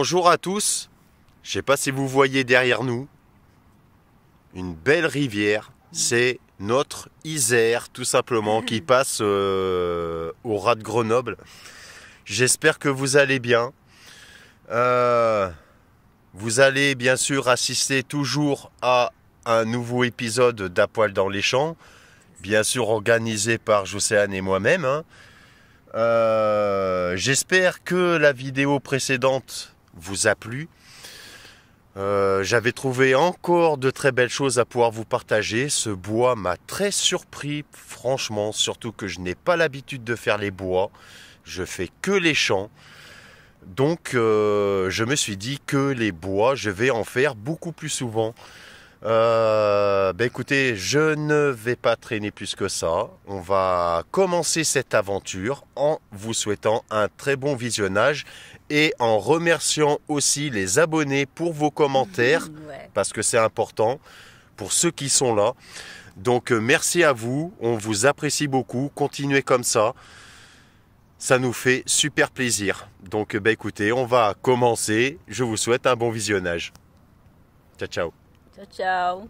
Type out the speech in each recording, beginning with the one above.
Bonjour à tous. Je ne sais pas si vous voyez derrière nous une belle rivière. C'est notre Isère tout simplement qui passe au ras de Grenoble. J'espère que vous allez bien. Vous allez bien sûr assister toujours à un nouveau épisode d'À Poil dans les champs. Bien sûr organisé par Jocéane et moi-même. J'espère que la vidéo précédente vous a plu. J'avais trouvé encore de très belles choses à pouvoir vous partager. Ce bois m'a très surpris, franchement, surtout que je n'ai pas l'habitude de faire les bois. Je fais que les champs. Donc je me suis dit que les bois, je vais en faire beaucoup plus souvent. Écoutez, je ne vais pas traîner plus que ça. On va commencer cette aventure en vous souhaitant un très bon visionnage et en remerciant aussi les abonnés pour vos commentaires, parce que c'est important pour ceux qui sont là. Donc merci à vous, on vous apprécie beaucoup, continuez comme ça. Ça nous fait super plaisir. Donc écoutez, on va commencer. Je vous souhaite un bon visionnage. Ciao, ciao. Ciao, ciao.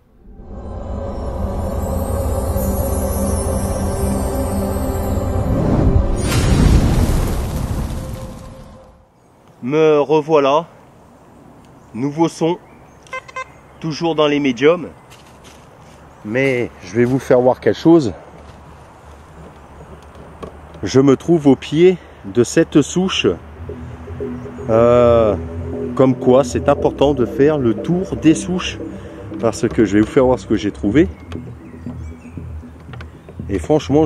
Me revoilà. Nouveau son. Toujours dans les médiums. Mais je vais vous faire voir quelque chose. Je me trouve au pied de cette souche. Comme quoi, c'est important de faire le tour des souches. Parce que je vais vous faire voir ce que j'ai trouvé. Et franchement,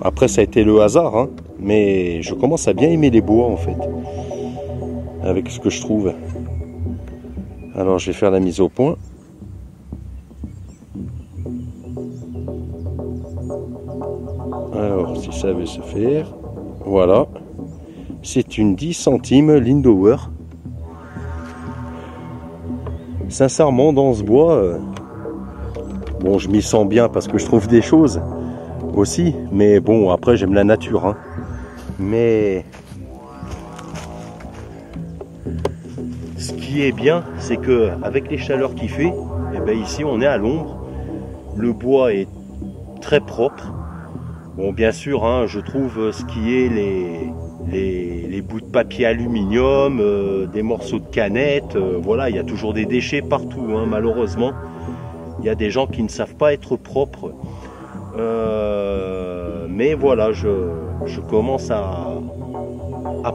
après ça a été le hasard, hein, mais je commence à bien aimer les bois en fait. Avec ce que je trouve. Alors je vais faire la mise au point. Alors si ça veut se faire. Voilà. C'est une 10 centimes Lindauer. Sincèrement, dans ce bois, bon, je m'y sens bien parce que je trouve des choses aussi. Mais bon, après, j'aime la nature. Hein. Mais ce qui est bien, c'est que avec les chaleurs qu'il fait, eh ben, ici, on est à l'ombre. Le bois est très propre. Bon, bien sûr, hein, je trouve ce qui est les bouts de papier aluminium, des morceaux de canettes, voilà, il y a toujours des déchets partout, hein, malheureusement. Il y a des gens qui ne savent pas être propres. Mais voilà, je commence à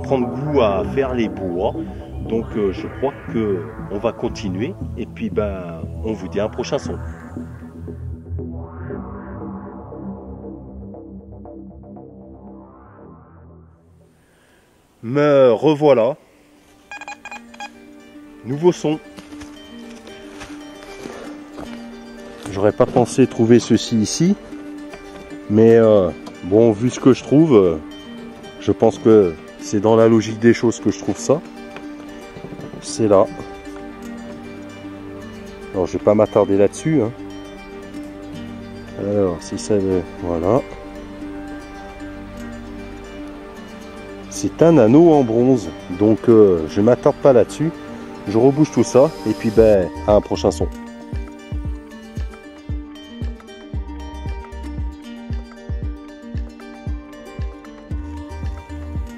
prendre goût à faire les bois. Donc je crois qu'on va continuer. Et puis ben, on vous dit un prochain son. Me revoilà. Nouveau son. J'aurais pas pensé trouver ceci ici. Mais bon, vu ce que je trouve, je pense que c'est dans la logique des choses que je trouve ça. C'est là. Alors je vais pas m'attarder là-dessus. Hein. Alors si ça veut. Voilà. C'est un anneau en bronze, donc je ne m'attarde pas là-dessus. Je rebouche tout ça et puis ben, à un prochain son.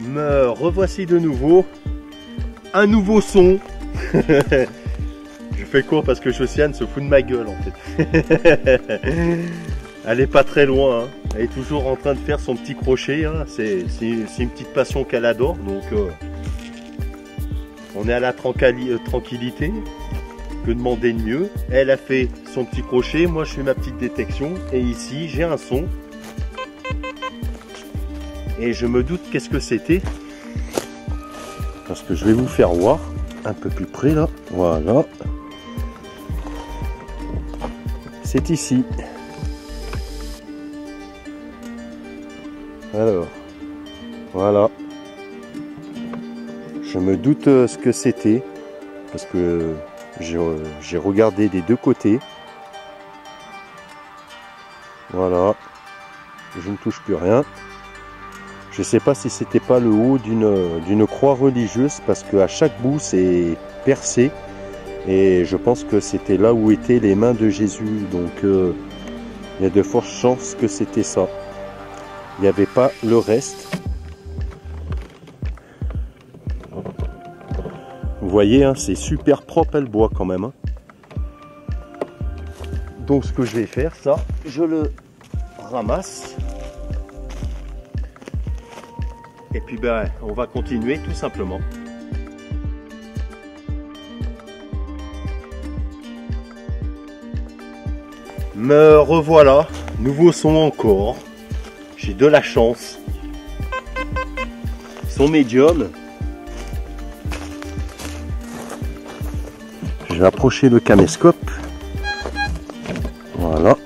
Me revoici de nouveau. Un nouveau son. Je fais court parce que Jocéane se fout de ma gueule en fait. Elle est pas très loin, hein. Elle est toujours en train de faire son petit crochet, hein. C'est une petite passion qu'elle adore, donc on est à la tranquillité, que demander de mieux. Elle a fait son petit crochet, moi je fais ma petite détection, et ici j'ai un son, et je me doute qu'est-ce que c'était, parce que je vais vous faire voir un peu plus près là, voilà, c'est ici. Alors, voilà. Je me doute ce que c'était, parce que j'ai regardé des deux côtés. Voilà. Je ne touche plus rien. Je sais pas si c'était pas le haut d'une croix religieuse, parce qu'à chaque bout c'est percé. Et je pense que c'était là où étaient les mains de Jésus. Donc il y a de fortes chances que c'était ça. Il n'y avait pas le reste. Vous voyez, hein, c'est super propre le bois quand même. Hein. Donc ce que je vais faire, ça, je le ramasse. Et puis ben, on va continuer tout simplement. Me revoilà, nouveau son encore. J'ai de la chance. Son médium. Je vais approcher le caméscope. Voilà.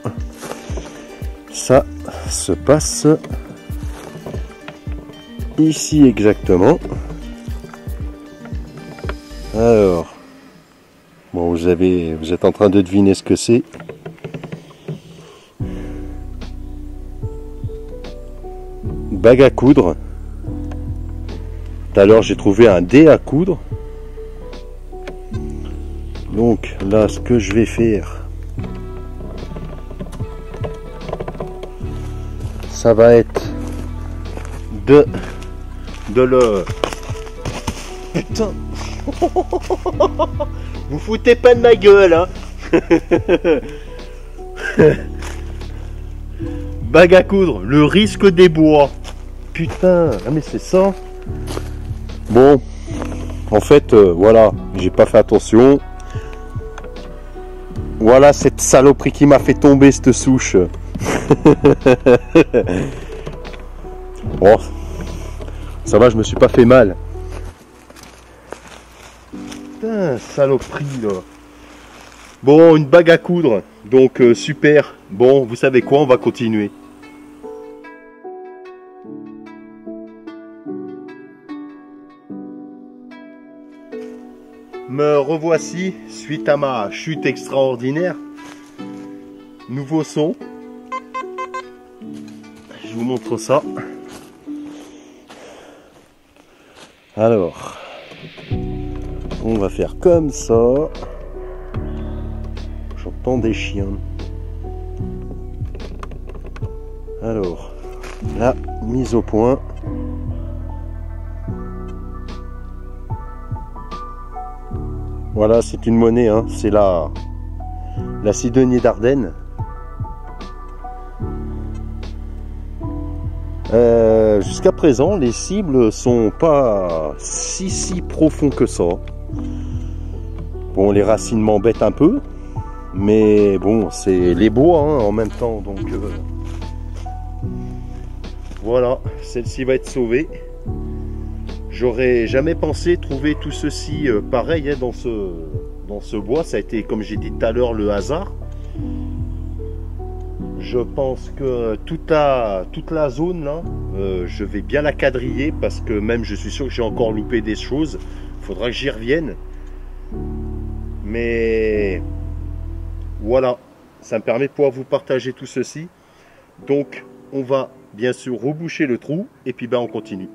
Ça se passe ici exactement. Alors, bon, vous êtes en train de deviner ce que c'est. Bague à coudre. Tout à l'heure j'ai trouvé un dé à coudre. Donc là ce que je vais faire, ça va être de le... Putain. Vous foutez pas de ma gueule hein. Bague à coudre, le risque des bois. Putain, ah mais c'est ça. Bon, en fait, voilà, j'ai pas fait attention. Voilà cette saloperie qui m'a fait tomber cette souche. Bon, ça va, je me suis pas fait mal. Putain, saloperie là. Bon, une bague à coudre, donc super. Bon, vous savez quoi, on va continuer. Me revoici suite à ma chute extraordinaire. Nouveau son. Je vous montre ça. Alors, on va faire comme ça. J'entends des chiens. Alors, la mise au point. Voilà, c'est une monnaie, hein. C'est la Sidonie d'Ardenne. Jusqu'à présent, les cibles sont pas si profonds que ça. Bon, les racines m'embêtent un peu, mais bon, c'est les bois hein, en même temps, donc voilà, celle-ci va être sauvée. J'aurais jamais pensé trouver tout ceci pareil hein, dans ce bois. Ça a été, comme j'ai dit tout à l'heure, le hasard. Je pense que toute la zone là, je vais bien la quadriller parce que même je suis sûr que j'ai encore loupé des choses. Il faudra que j'y revienne. Mais voilà, ça me permet de pouvoir vous partager tout ceci. Donc on va bien sûr reboucher le trou et puis ben on continue.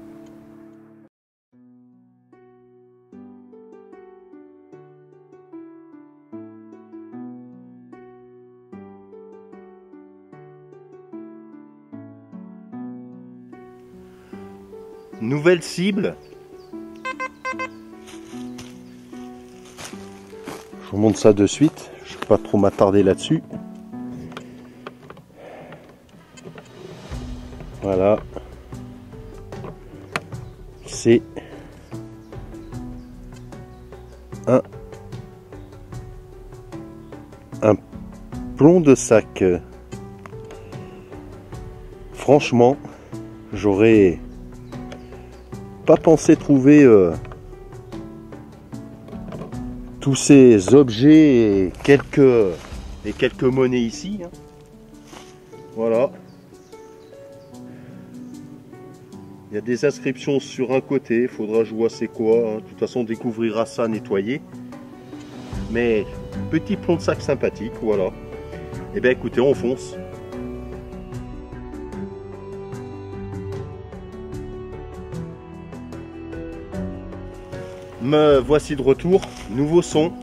Nouvelle cible. Je vous montre ça de suite. Je ne vais pas trop m'attarder là-dessus. Voilà. C'est un plomb de sac. Franchement, j'aurais pas pensé trouver tous ces objets et quelques monnaies ici hein. Voilà, il y a des inscriptions sur un côté, il faudra jouer c'est quoi hein. De toute façon on découvrira ça nettoyé, mais petit plomb de sac sympathique. Voilà, et bien écoutez, on fonce. Me voici de retour, nouveau son.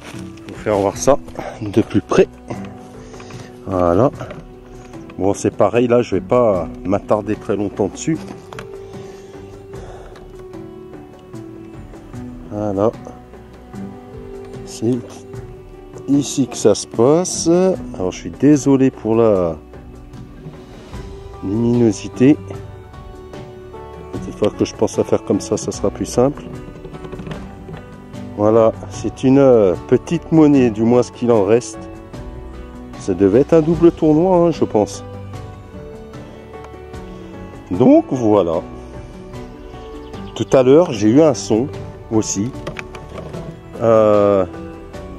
Je vais vous faire voir ça de plus près. Voilà. Bon, c'est pareil, là je vais pas m'attarder très longtemps dessus. Voilà. C'est ici que ça se passe. Alors je suis désolé pour la luminosité. Cette fois que je pense à faire comme ça sera plus simple. Voilà, c'est une petite monnaie, du moins ce qu'il en reste. Ça devait être un double tournoi, hein, je pense. Donc voilà. Tout à l'heure, j'ai eu un son aussi. Il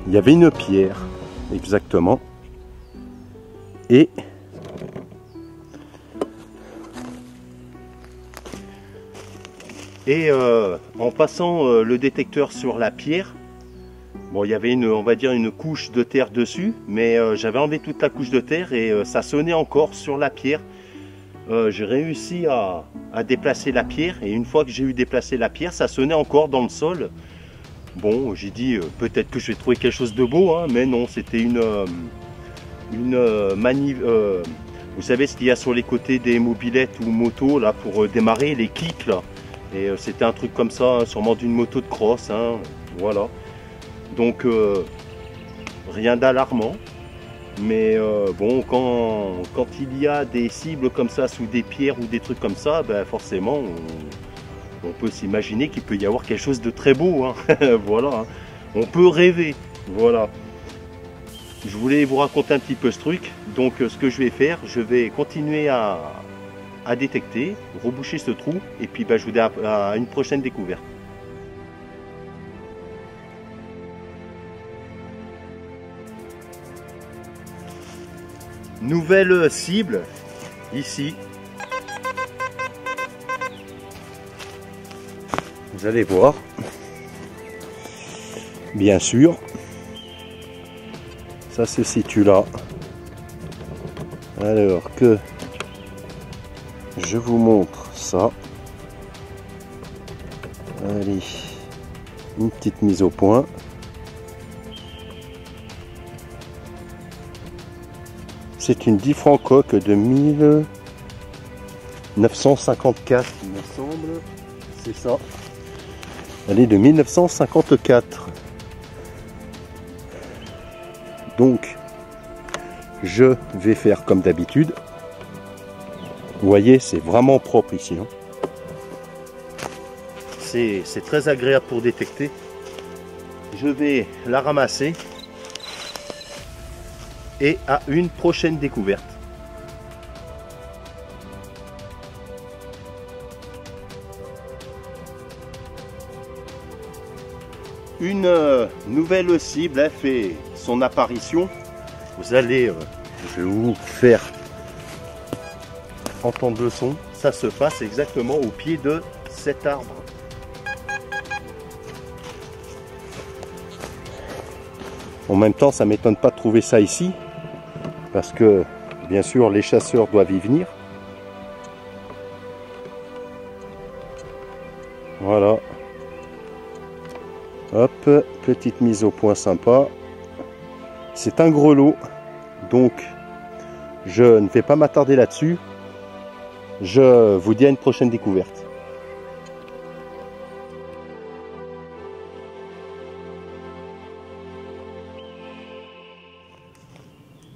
y avait une pierre, exactement. Et en passant le détecteur sur la pierre, bon, il y avait on va dire une couche de terre dessus, mais j'avais enlevé toute la couche de terre et ça sonnait encore sur la pierre. J'ai réussi à déplacer la pierre et une fois que j'ai eu déplacé la pierre, ça sonnait encore dans le sol. Bon, j'ai dit peut-être que je vais trouver quelque chose de beau, hein, mais non, c'était une manip. Vous savez ce qu'il y a sur les côtés des mobylettes ou motos là pour démarrer, les kicks là. Et c'était un truc comme ça, hein, sûrement d'une moto de cross, hein, voilà. Donc rien d'alarmant, mais bon, quand il y a des cibles comme ça sous des pierres ou des trucs comme ça, ben forcément on peut s'imaginer qu'il peut y avoir quelque chose de très beau, hein. Voilà, hein. On peut rêver, voilà. Je voulais vous raconter un petit peu ce truc, donc ce que je vais faire, je vais continuer à détecter, reboucher ce trou, et puis ben, je vous dis à une prochaine découverte. Nouvelle cible, ici. Vous allez voir. Bien sûr, ça se situe là. Alors que je vous montre ça. Allez, une petite mise au point. C'est une Difrancoque de 1954, il me semble. C'est ça. Elle est de 1954. Donc, je vais faire comme d'habitude. Vous voyez, c'est vraiment propre ici, hein. C'est très agréable pour détecter. Je vais la ramasser. Et à une prochaine découverte. Une nouvelle cible a fait son apparition. Vous allez, je vais vous faire entendre le son. Ça se passe exactement au pied de cet arbre. En même temps, ça ne m'étonne pas de trouver ça ici, parce que, bien sûr, les chasseurs doivent y venir. Voilà. Hop, petite mise au point sympa. C'est un grelot, donc je ne vais pas m'attarder là-dessus. Je vous dis à une prochaine découverte.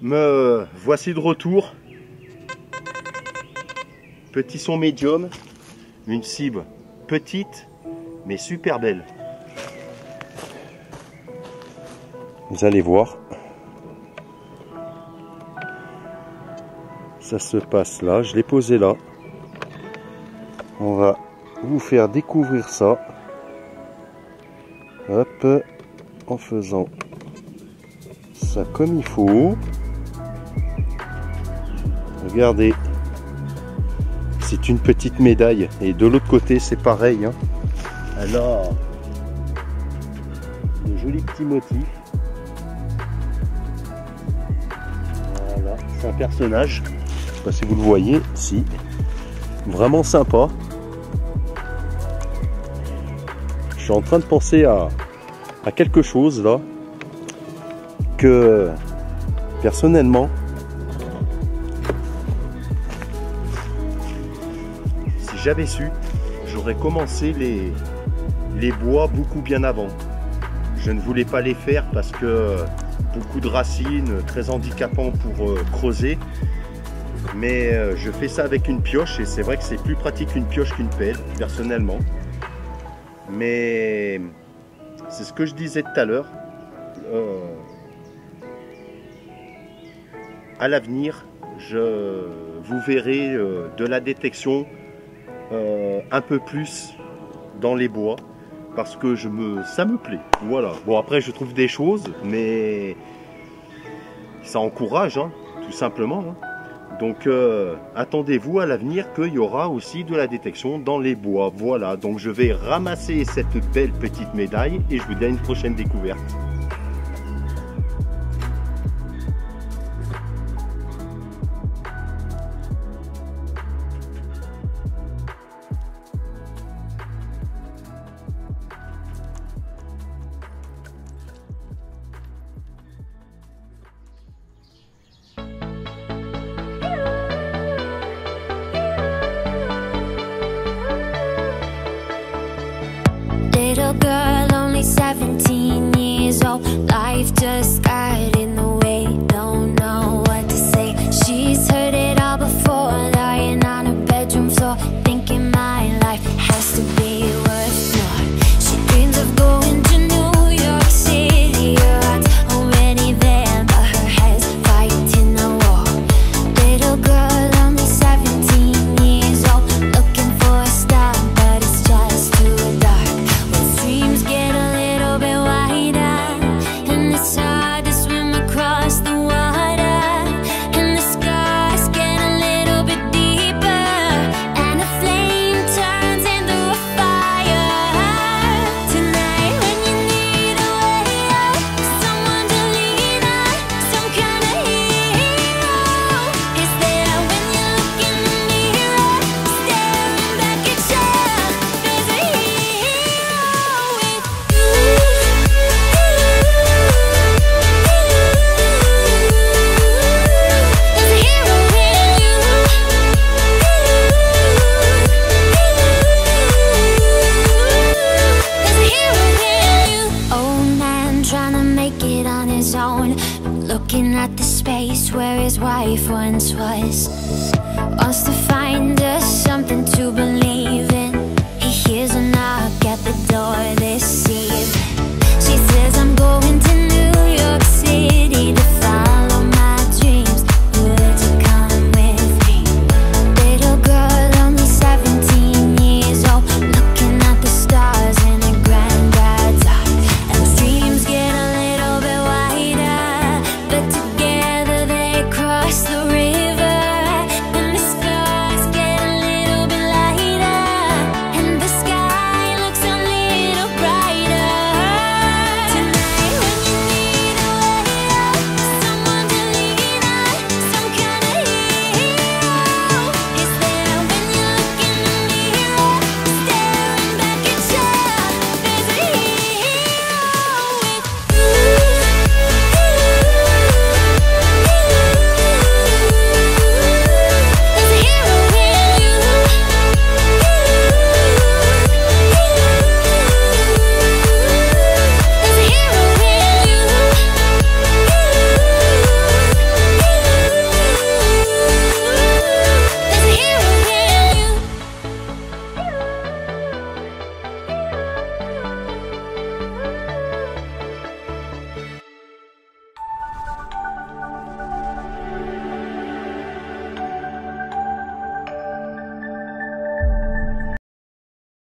Me voici de retour. Petit son médium, une cible petite mais super belle. Vous allez voir. Ça se passe là, je l'ai posé là. On va vous faire découvrir ça. Hop, en faisant ça comme il faut. Regardez, c'est une petite médaille et de l'autre côté c'est pareil, hein. Alors, de jolis petits motifs. Voilà, c'est un personnage. Je sais pas si vous le voyez, si. Vraiment sympa. suis en train de penser à quelque chose là, que personnellement, si j'avais su, j'aurais commencé les bois beaucoup bien avant. Je ne voulais pas les faire parce que beaucoup de racines, très handicapant pour creuser. Mais je fais ça avec une pioche et c'est vrai que c'est plus pratique une pioche qu'une pelle, personnellement. Mais c'est ce que je disais tout à l'heure. À l'avenir, vous verrez de la détection un peu plus dans les bois parce que ça me plaît. Voilà. Bon, après, je trouve des choses, mais ça encourage, hein, tout simplement. Hein. Donc, attendez-vous à l'avenir qu'il y aura aussi de la détection dans les bois. Voilà. Donc, je vais ramasser cette belle petite médaille et je vous dis à une prochaine découverte. Little girl, only 17 years old. Life just got in the way, don't know what to say. She's heard it all before, lying on her bedroom floor, thinking my life has to be worth more. She dreams of going to New York City. Her heart's already there, but her head's fighting the war. Little girl, only 17 years old, looking for a star, but it's just too dark. Dreams get a little bit wider, and it's hard to swim across the water, and the scars get a little bit deeper, and a flame turns into a fire. Tonight when you need a way out, someone to lean on, some kind of hero is there when you look in the mirror, staring back at you. There's a hero with you. There's a hero in you. There's a hero in you. Old man trying to make it on his own, looking at the space where his wife once was. Wants to find us something to believe in. He hears a knock at the door this evening. She says, I'm going to New York City.